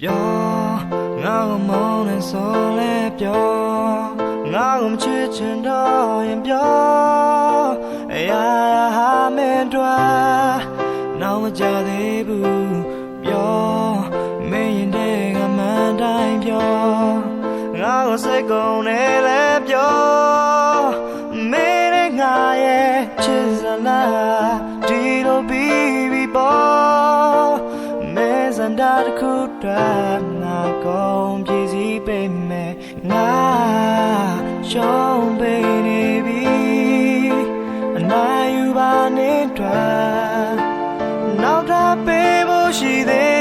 ပြောငါ့ကိုမုန်းနေဆိုလဲပြောငါ့ကိုမချစ်ချင်တော့ရင်ပြောအရာဟာမင်းတို့နောက်မကြသေးဘူးပြောမင်းရင်တဲ့ကမှန်တိုင်းပြောငါ့ကိုစိတ်ကုန်နေလဲပြောမင်းနဲ့ငါရဲ့ချစ်စလားဒီလိုပြီးပေါ်မဲစံတာတစ်ခုတည်းငါကုန်ပြည့်စည်ပေမဲ့ငါရှောင်းပေးနေပြီအနာယူပါနဲ့တွေ့နောက်ထပ်ပေးဖို့ရှိသေး